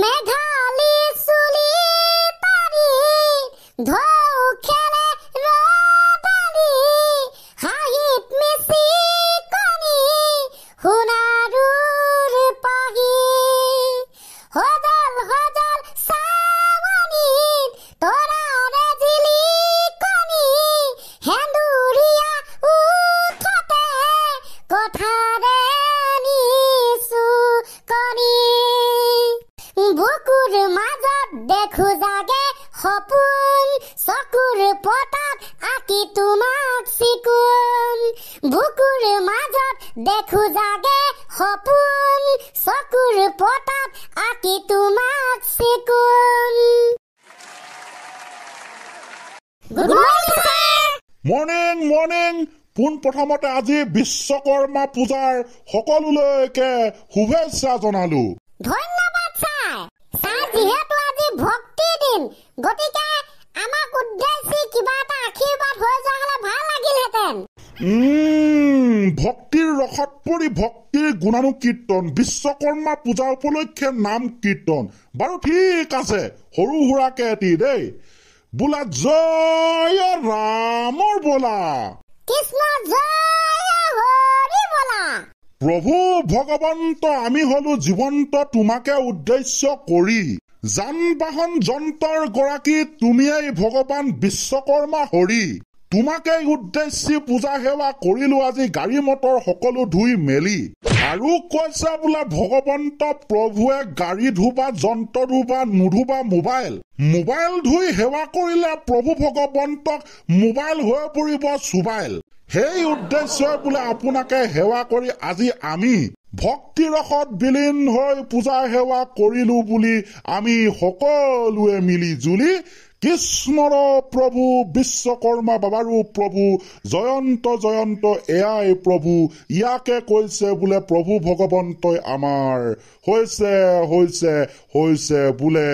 মেঘালী চুলি তাৰি ঢৌ খেলে ৰদালি হাঁহিত মিচি কণী সোণাৰুৰ পাহি সজল সজল চাৱনীত তৰাৰে জিলিকনি সেন্দুৰীয়া উঠতে কথাৰে নিচু কণী বুকুৰ মাজত দেখো জাগে সপোন চকুৰ পতাত আঁকি তোমাক চিকুণ বুকুৰ মাজত দেখো জাগে সপোন চকুৰ পতাত আঁকি তোমাক চিকুণ। মৰ্নিং মৰ্নিং পোন প্ৰথমতে আজি বিশ্বকৰ্মা পূজাৰ সকলোলৈকে শুভেচ্ছা জনালো। ধন্যবাদ ছাৰ। ছাৰ যিহেতু আজি ভক্তি দিন গতিকে আমাক উদ্দেশ্যি কিবা এটা আশীৰ্বাদ হৈ যোৱা হলে ভাল লাগিলহেঁতেন। ভক্তিৰ ৰসত পৰি ভক্তিৰ গুণানুকীৰ্তন বিশ্বকৰ্মা পূজা উপলক্ষে নাম কীৰ্তন বাৰু ঠিক আছে সৰু সুৰাকে এটি দেই বোলা জয় ৰামৰ বোলা কৃষ্ণ জয় হৰি বোলা। প্ৰভু ভগৱন্ত আমি হলো জীৱন্ত তোমাকে উদ্দেশ্য কৰি যান বাহন যন্ত্ৰৰ গৰাকী তুমিয়েই ভগৱান বিশ্বকৰ্মা হৰি তোমাকে উদ্দেশ্যি পূজা সেৱা কৰিলো আজি গাড়ী মটৰ সকলো ধুই মেলি আৰু কৈছে বোলে ভগৱন্ত প্ৰভুৱে গাড়ী ধুবা যন্ত্ৰ ধুবা নুধুবা মোবাইল ধুই সেৱা কৰিলে প্ৰভু ভগৱন্তক মোবাইল হৈ পৰিব চুবাইল সেই উদ্দেশ্যই বোলে আপোনাকে সেৱা কৰি আজি আমি ভক্তি ৰসত বিলীন হৈ পূজা সেৱা কৰিলো বুলি আমি সকলোৱে মিলি জুলি কৃষ্ণৰ প্ৰভু বিশ্বকৰ্মা বাবাৰো প্ৰভু জয়ন্ত জয়ন্ত এয়াই প্ৰভু ইয়াকে কৈছে বোলে প্ৰভু ভগৱন্তই আমাৰ হৈছে হৈছে হৈছে বোলে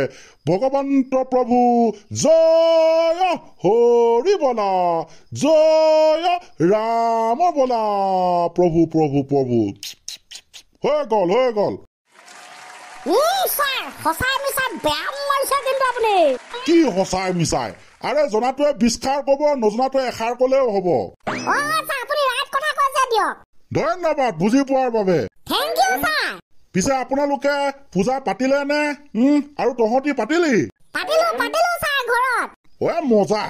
ভগৱন্ত প্ৰভু জয় হৰি বলা জয় ৰাম বলা প্ৰভু প্ৰভু প্ৰভু হৈ গল কি সঁচাই মিছাই আৰে জনাটোৱে বিস্কাৰ কব নজনাটোৱে এষাৰ কলেও হব। ধন্যবাদ বুজি পোৱাৰ বাবে। পিছে আপোনালোকে পূজা পাতিলে নে আৰু তহঁতি পাতিলি? মজা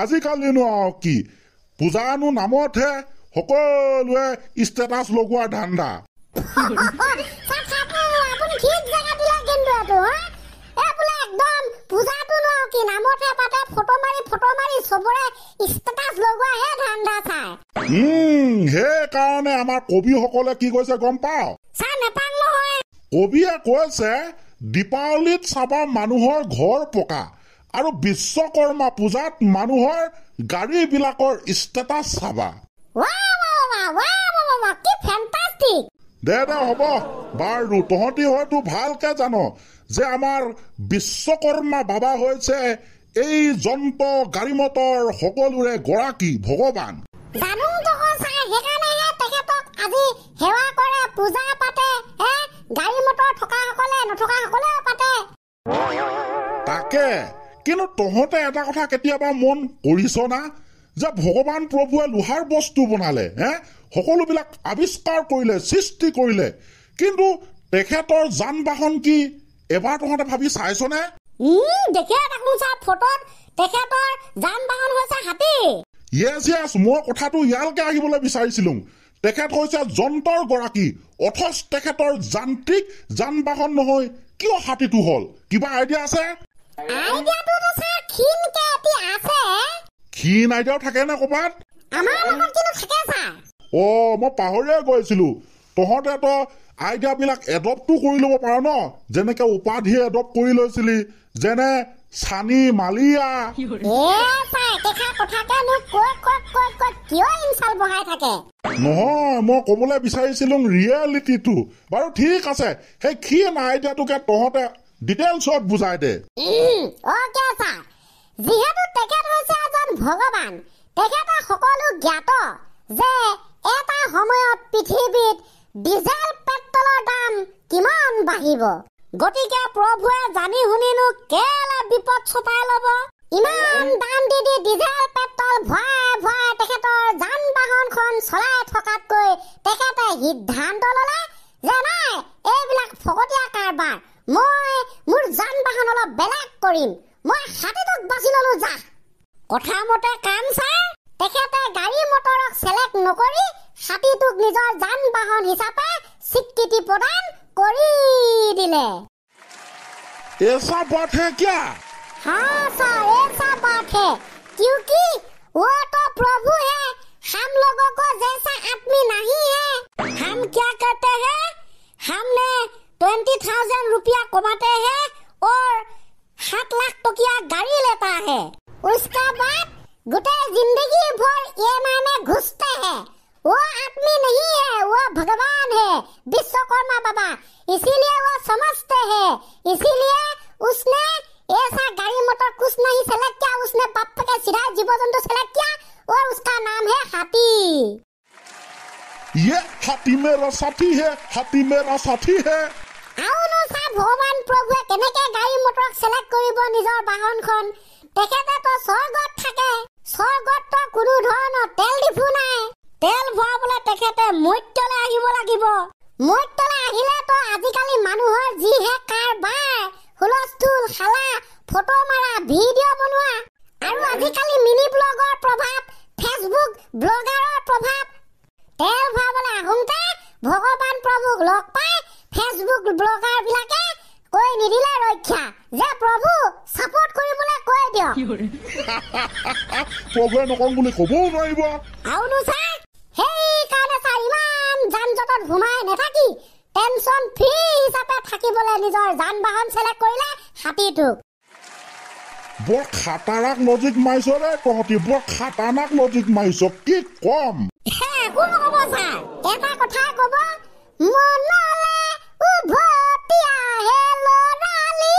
আজিকালিনো আৰু কি পূজানো নামতহে সকলোৱে ষ্টেটাছ লগোৱাৰ ধান্দা। সেইকাৰণে আমাৰ কবিসকলে কি কৈছে গম পাও? কবিয়ে কৈছে দীপাৱলীত চাবা মানুহৰ ঘৰ পকা আৰু বিশ্বকৰ্মা পূজাত মানুহৰ গাড়ী বিলাকৰ ষ্টেটাছ চাবা। দে হ'ব বাৰু তহঁতি হয়তো ভালকে জানো যে আমাৰ বিশ্বকৰ্মা বাবা হৈছে এই যন্ত্ৰ গাড়ী মটৰ সকলোৰে গৰাকী ভগৱান। তাকে কিন্তু তহঁতে এটা কথা কেতিয়াবা মন কৰিছ না যে ভগৱান প্ৰভুৱে লোহাৰ বস্তু বনালে সকলোবিলাক আৱিষ্কাৰ কৰিলে সৃষ্টি কৰিলে কিন্তু তেখেতৰ যান বাহন কি এবাৰ তহঁতে ভাবি চাইছনে? ইয়েছ মই কথাটো ইয়ালৈকে আহিবলৈ বিচাৰিছিলো। তেখেত হৈছে যন্ত্ৰৰ গৰাকী অথচ তেখেতৰ যান্ত্ৰিক যান বাহন নহয় কিয় হাতীটো হল কিবা আইডিয়া আছে? ক্ষীণ আইডিয়াও থাকে নে ক'বাত? মই পাহৰিয়ে গৈছিলো তহঁতে তো আইডিয়া বিলাক এডপ্টটো কৰি ল'ব পাৰ ন যেনেকে উপাধি এডপ্ট কৰি লৈছিলি যেনে ছানি মালিয়া। নহয় মই কবলৈ বিচাৰিছিলো ৰিয়েলিটিটো। বাৰু ঠিক আছে সেই ক্ষীণ আইডিয়াটোকে তহঁতে ডিটেইলছত বুজাই দে। যিহেতু তেখেত হৈছে এজন ভগৱান তেখেতে সকলো জ্ঞাত যে এটা সময়ত পৃথিৱীত ডিজেল পেট্ৰলৰ দাম কিমান বাঢ়িব গতিকে প্ৰভুৱে জানি শুনিনো কেলে বিপদ ছটাই ল'ব। ইমান দাম দি ডিজেল পেট্ৰল ভৰাই তেখেতৰ যান বাহনখন চলাই থকাতকৈ তেখেতে সিদ্ধান্ত ল'লে যে নাই এইবিলাক ফকতীয়া কাৰবাৰ, মই মোৰ যান বাহন অলপ বেলেগ কৰিম, মই হাতীটোক বাছি ললো যা। কথা মতে কাম ছাৰ, তেখেতে গাড়ী মটৰক চেলেক্ট নকৰি হাতীটোক নিজৰ যান বাহন হিচাপে স্বীকৃতি প্ৰদান কৰি দিলে। ऐसा बात है क्या? हाँ सर, ऐसा बात है, क्योंकि वो तो प्रभु है, हम लोगों को जैसा आदमी नहीं है। हम क्या करते हैं, हमने 20,000 रुपया कमाते हैं और 7 लाख टकिया गाड़ी लेता है, उसका बाद गुटे जिंदगी भर EMI में घुसते हैं। वो आदमी नहीं है, वो भगवान है, विश्वकर्मा बाबा, इसीलिए वो समझते हैं, इसीलिए उसने ऐसा गाड़ी मोटर कुछ नहीं सेलेक्ट किया, उसने बाप के सीधा जीव जंतु सेलेक्ट किया और उसका नाम है हाथी। ये हाथी मेरा साथी है, हाथी मेरा साथी है। आउनो सा भगवान প্ৰভুৱে কেনেকে গাড়ী মটৰক সেলেক্ট কৰিব নিজৰ বাহনখন। তেখেতে তো স্বৰ্গত থাকে, স্বৰ্গত তো কোনো ধৰণৰ তেল ডিপু নাই, তেল ভৰাবলৈ তেখেতে মৰ্ত্যলৈ আহিব লাগিব। মৰ্ত্যলৈ আহিলে তো আজিকালি মানুহৰ যিহে কাৰবাৰ, হুলস্থুল খালা, ফটো মাৰা, ভিডিঅ' বনোৱা, আৰু আজিকালি মিনি ব্লগৰ প্ৰভাৱ, ফেচবুক ব্লগাৰৰ প্ৰভাৱ। তেল ভৰাবলৈ আহোঁতে ভগৱান প্ৰভুক লগ পাই ফেচবুক ব্লগাৰ বিলাকে কৈ নিদিলে ৰক্ষা যে প্ৰভু সাপোৰ্ট কৰিবলৈ কৈ দিয়ক। প্ৰভুৱে নকওঁ বুলি ক'বও নোৱাৰিব। আউনো ছাৰ, সেইকাৰণে ছাৰ ইমান যান জঁটত সোমাই নাথাকি টেনচন ফ্ৰী হিচাপে থাকিবলৈ নিজৰ যান বাহন চেলেক্ট কৰিলে হাতীটোক। বৰ খাটাৰাক লজিক মাৰিছ ৰে তহঁতি, বৰ খাটাৰনাক লজিক মাৰিছ, কি কম। একো নহ'ব ছাৰ, এটা কথাই ক'ব, মনলে উভতি আহে ল'ৰালি।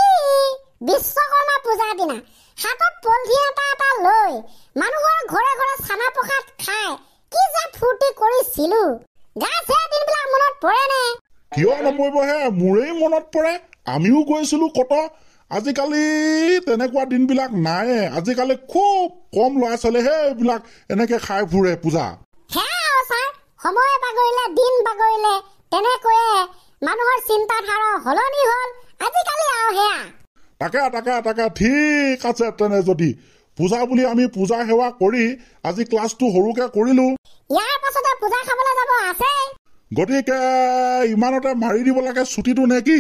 বিশ্বকৰ্মা পূজাৰ দিনা হাতত পলিথিন এটা লৈ মানুহৰ ঘৰে ঘৰে চানা প্ৰসাদ খাই কি যে ফূৰ্তি কৰিছিলো, গাছে দিনবিলাক মনত পৰেনে? কিয় নপৰিবহে, মোৰেই মনত পৰে, আমিও গৈছিলো কত। আজিকালি তেনেকুৱা দিনবিলাক নাই, আজিকালি খুব কম ল'ৰা ছোৱালীহে এইবিলাক এনেকে খাই ফুৰে পূজা। সেয়া ছাৰ, সময় বাগৰিলে দিন বাগৰিলে তেনেকৈয়ে মানুহৰ চিন্তাধাৰা সলনি হ'ল আজিকালি। আৰু সেয়া তাকে ঠিক আছে, তেনে যদি পূজা বুলি আমি পূজা সেৱা কৰি আজি ক্লাছটো সৰুকে কৰিলো, ইয়াৰ পাছতে পূজা খাবলৈ যাব আছে, গতিকে ইমানতে মাৰি দিব লাগে ছুটিটো নে কি?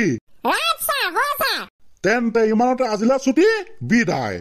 ৰাইট ছাৰ, হয় ছাৰ। তেন্তে ইমানতে আজিলে ছুটি বিদায়।